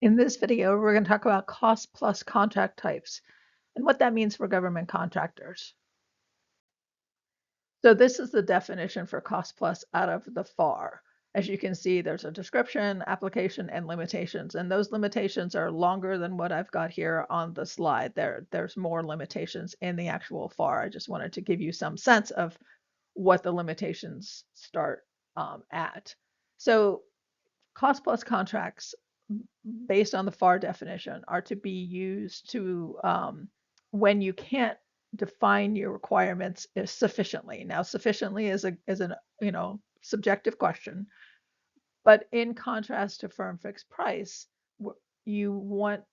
In this video, we're going to talk about cost plus contract types and what that means for government contractors. So this is the definition for cost plus out of the FAR. As you can see, there's a description, application, and limitations. And those limitations are longer than what I've got here on the slide. There's more limitations in the actual FAR. I just wanted to give you some sense of what the limitations start at. So cost plus contracts based on the FAR definition are to be used to when you can't define your requirements sufficiently. Now, sufficiently is an subjective question, but in contrast to firm fixed price, you want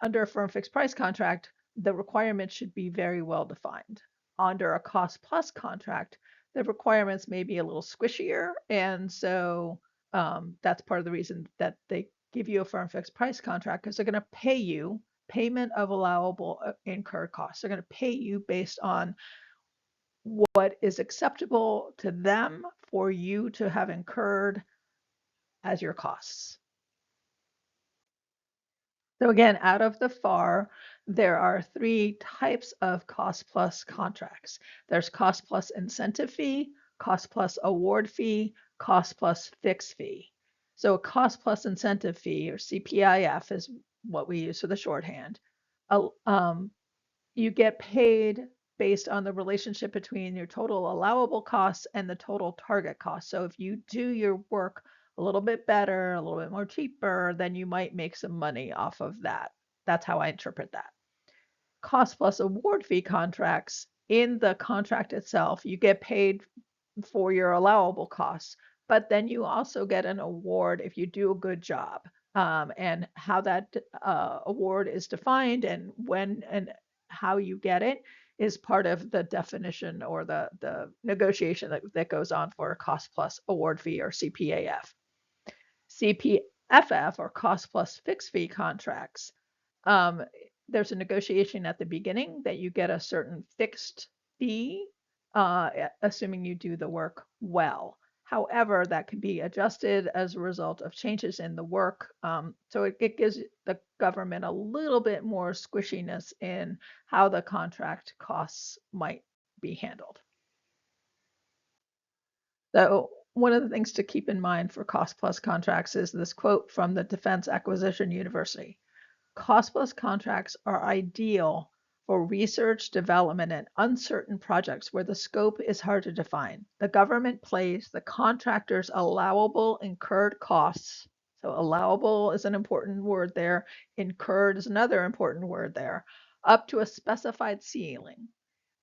under a firm fixed price contract, the requirements should be very well defined. Under a cost plus contract, the requirements may be a little squishier, and so that's part of the reason that they give you a firm fixed price contract, because they're going to pay you payment of allowable incurred costs. They're going to pay you based on what is acceptable to them for you to have incurred as your costs. So again, out of the FAR, there are three types of cost plus contracts. There's cost plus incentive fee, cost plus award fee, cost plus fixed fee. So a cost plus incentive fee, or CPIF, is what we use for the shorthand. You get paid based on the relationship between your total allowable costs and the total target cost. So if you do your work a little bit better, a little bit more cheaper, then you might make some money off of that. That's how I interpret that. Cost plus award fee contracts, in the contract itself, you get paid for your allowable costs, but then you also get an award if you do a good job. And how that award is defined and when and how you get it is part of the definition or the negotiation that goes on for a cost plus award fee, or CPAF. CPFF, or cost plus fixed fee contracts, there's a negotiation at the beginning that you get a certain fixed fee, assuming you do the work well. However, that can be adjusted as a result of changes in the work. So it gives the government a little bit more squishiness in how the contract costs might be handled. So one of the things to keep in mind for cost plus contracts is this quote from the Defense Acquisition University. Cost plus contracts are ideal for research, development, and uncertain projects where the scope is hard to define. The government pays the contractor's allowable incurred costs. So allowable is an important word there. Incurred is another important word there, up to a specified ceiling,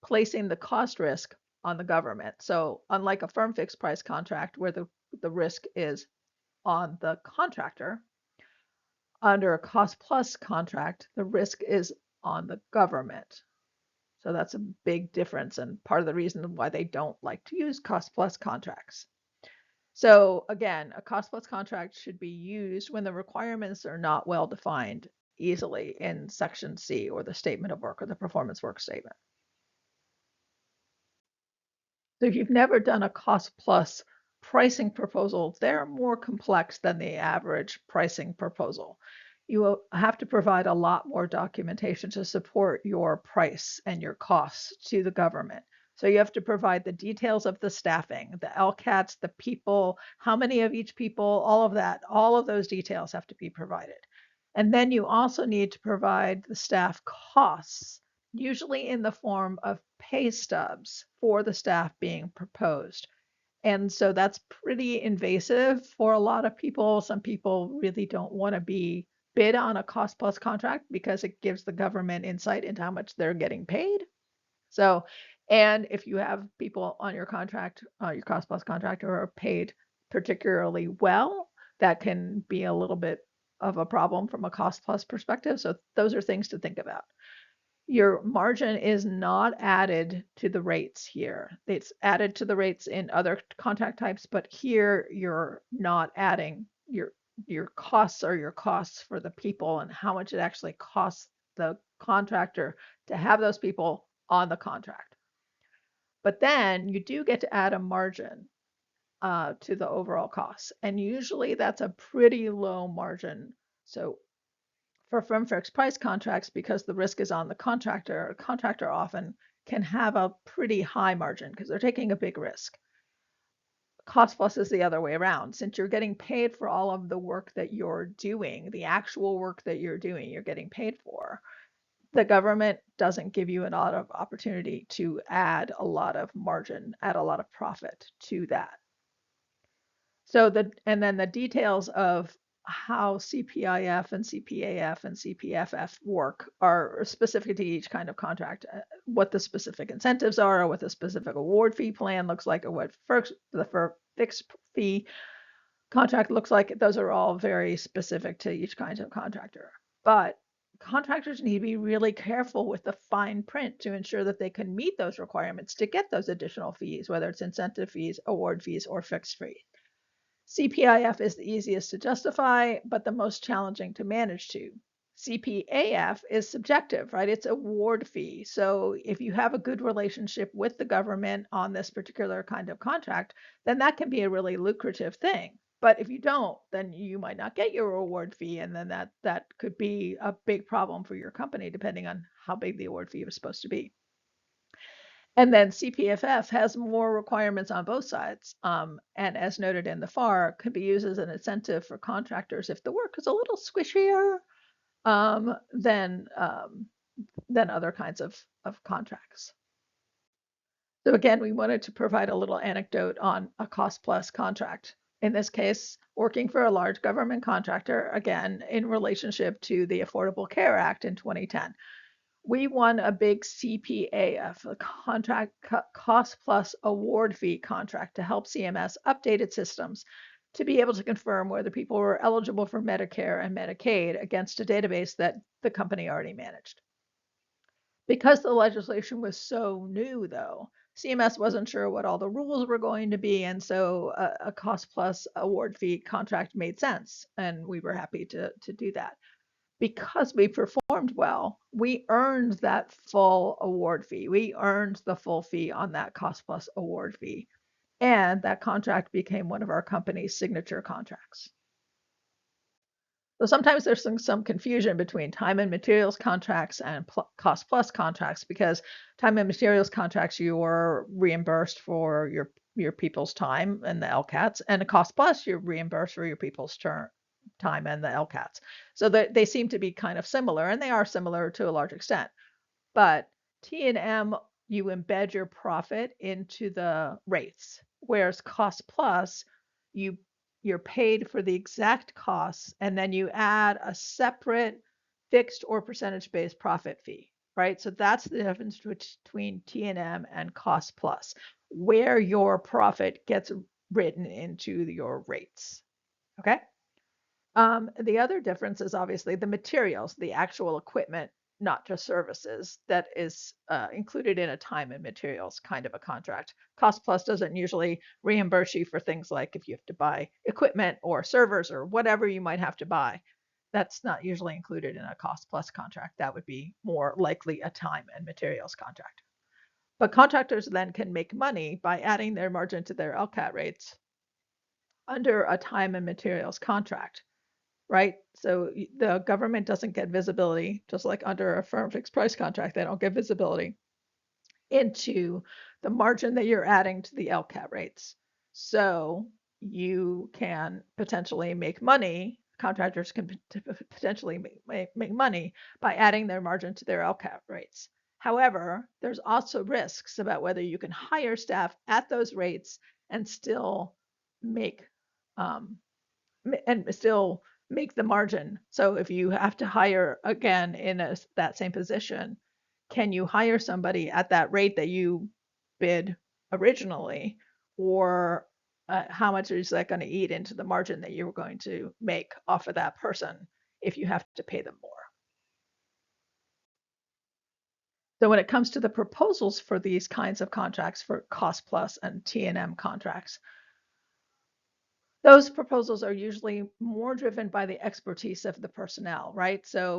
placing the cost risk on the government. So unlike a firm fixed price contract where the risk is on the contractor, under a cost plus contract, the risk is on the government. So that's a big difference and part of the reason why they don't like to use cost plus contracts. So again, a cost plus contract should be used when the requirements are not well defined easily in section C, or the statement of work, or the performance work statement. So if you've never done a cost plus pricing proposal, they're more complex than the average pricing proposal. You will have to provide a lot more documentation to support your price and your costs to the government. So you have to provide the details of the staffing, the LCATs, the people, how many of each people, all of that, all of those details have to be provided. And then you also need to provide the staff costs, usually in the form of pay stubs for the staff being proposed. And so that's pretty invasive for a lot of people. Some people really don't want to be bid on a cost plus contract because it gives the government insight into how much they're getting paid. So, and if you have people on your contract, your cost plus contract, who are paid particularly well, that can be a little bit of a problem from a cost plus perspective. So those are things to think about. Your margin is not added to the rates here. It's added to the rates in other contract types, but here you're not adding. Your costs are your costs for the people and how much it actually costs the contractor to have those people on the contract. But then you do get to add a margin to the overall costs. And usually that's a pretty low margin. So For firm fixed price contracts, because the risk is on the contractor, a contractor often can have a pretty high margin because they're taking a big risk. Cost plus is the other way around. Since you're getting paid for all of the work that you're doing, the actual work that you're doing, you're getting paid for. The government doesn't give you a lot of opportunity to add a lot of margin, add a lot of profit to that. And then the details of how CPIF and CPAF and CPFF work are specific to each kind of contract, what the specific incentives are, or what the specific award fee plan looks like, or what the fixed fee contract looks like. Those are all very specific to each kind of contractor. But contractors need to be really careful with the fine print to ensure that they can meet those requirements to get those additional fees, whether it's incentive fees, award fees, or fixed fees. CPIF is the easiest to justify, but the most challenging to manage too. CPAF is subjective, right? It's award fee. So if you have a good relationship with the government on this particular kind of contract, then that can be a really lucrative thing. But if you don't, then you might not get your award fee, and then that could be a big problem for your company, depending on how big the award fee was supposed to be. And then CPFF has more requirements on both sides. And as noted in the FAR, could be used as an incentive for contractors if the work is a little squishier than other kinds of contracts. So again, we wanted to provide a little anecdote on a cost plus contract. In this case, working for a large government contractor, again, in relationship to the Affordable Care Act in 2010. We won a big CPAF, a contract cost plus award fee contract to help CMS update its systems to be able to confirm whether people were eligible for Medicare and Medicaid against a database that the company already managed. Because the legislation was so new, though, CMS wasn't sure what all the rules were going to be, and so a cost plus award fee contract made sense, and we were happy to do that. Because we performed well, we earned that full award fee. We earned the full fee on that cost plus award fee. And that contract became one of our company's signature contracts. So sometimes there's some confusion between time and materials contracts and cost plus contracts, because time and materials contracts, you are reimbursed for your people's time and the LCATs, and a cost plus, you're reimbursed for your people's time and the LCATs. So they seem to be kind of similar, and they are similar to a large extent. But T&M, you embed your profit into the rates, whereas cost plus, you're paid for the exact costs, and then you add a separate fixed or percentage-based profit fee, right? So that's the difference between T&M and cost plus, where your profit gets written into your rates. Okay. The other difference is obviously the materials, the actual equipment, not just services, that is included in a time and materials kind of a contract. Cost plus doesn't usually reimburse you for things like if you have to buy equipment or servers or whatever you might have to buy. That's not usually included in a cost plus contract. That would be more likely a time and materials contract. But contractors then can make money by adding their margin to their LCAT rates under a time and materials contract. Right? So the government doesn't get visibility, just like under a firm fixed price contract, they don't get visibility into the margin that you're adding to the LCAT rates. So you can potentially make money, contractors can potentially make money by adding their margin to their LCAT rates. However, there's also risks about whether you can hire staff at those rates and still make the margin. So if you have to hire again in that same position, can you hire somebody at that rate that you bid originally, or how much is that going to eat into the margin that you're going to make off of that person if you have to pay them more? So when it comes to the proposals for these kinds of contracts, for cost plus and T&M contracts, those proposals are usually more driven by the expertise of the personnel, right? So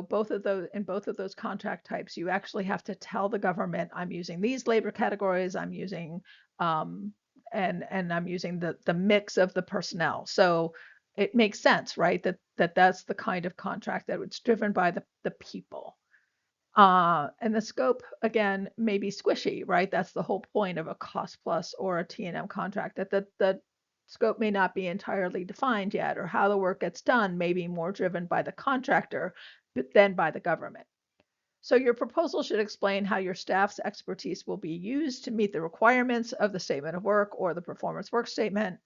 in both of those contract types, you actually have to tell the government, I'm using these labor categories, I'm using and I'm using the mix of the personnel. So it makes sense, right? That's the kind of contract that it's driven by the people. And the scope, again, may be squishy, right? That's the whole point of a cost plus or a T&M contract, that the scope may not be entirely defined yet, or how the work gets done may be more driven by the contractor than by the government. So your proposal should explain how your staff's expertise will be used to meet the requirements of the statement of work or the performance work statement,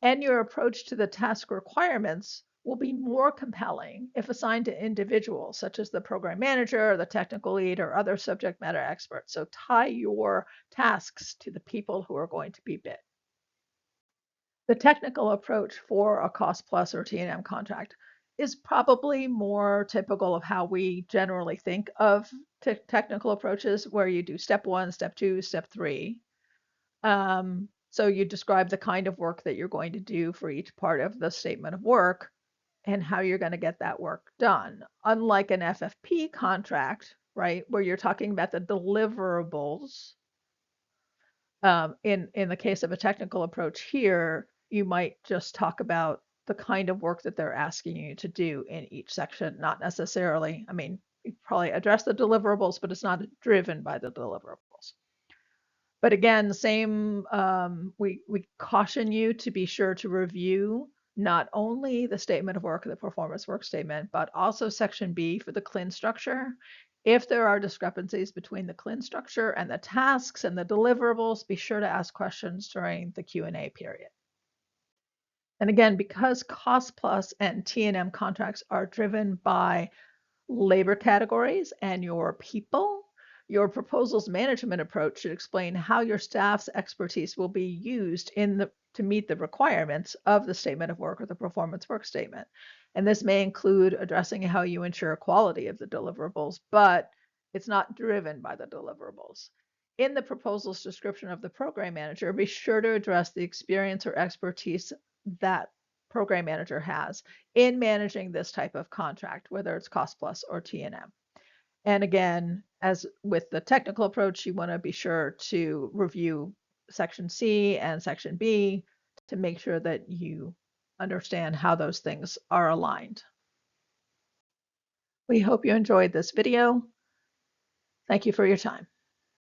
and your approach to the task requirements will be more compelling if assigned to individuals such as the program manager, the technical lead, or other subject matter experts. So tie your tasks to the people who are going to be bid. The technical approach for a cost plus or T&M contract is probably more typical of how we generally think of technical approaches, where you do step one, step two, step three. So you describe the kind of work that you're going to do for each part of the statement of work and how you're going to get that work done. Unlike an FFP contract, right, where you're talking about the deliverables, in the case of a technical approach here, you might just talk about the kind of work that they're asking you to do in each section, not necessarily, I mean, you probably address the deliverables, but it's not driven by the deliverables. But again, same, we caution you to be sure to review not only the statement of work, the performance work statement, but also section B for the CLIN structure. If there are discrepancies between the CLIN structure and the tasks and the deliverables, be sure to ask questions during the Q&A period. And again, because cost plus and T&M contracts are driven by labor categories and your people, your proposal's management approach should explain how your staff's expertise will be used to meet the requirements of the statement of work or the performance work statement. And this may include addressing how you ensure quality of the deliverables, but it's not driven by the deliverables. In the proposal's description of the program manager, be sure to address the experience or expertise that program manager has in managing this type of contract, whether it's cost plus or T&M. And again, as with the technical approach, you want to be sure to review section C and section B to make sure that you understand how those things are aligned. We hope you enjoyed this video. Thank you for your time.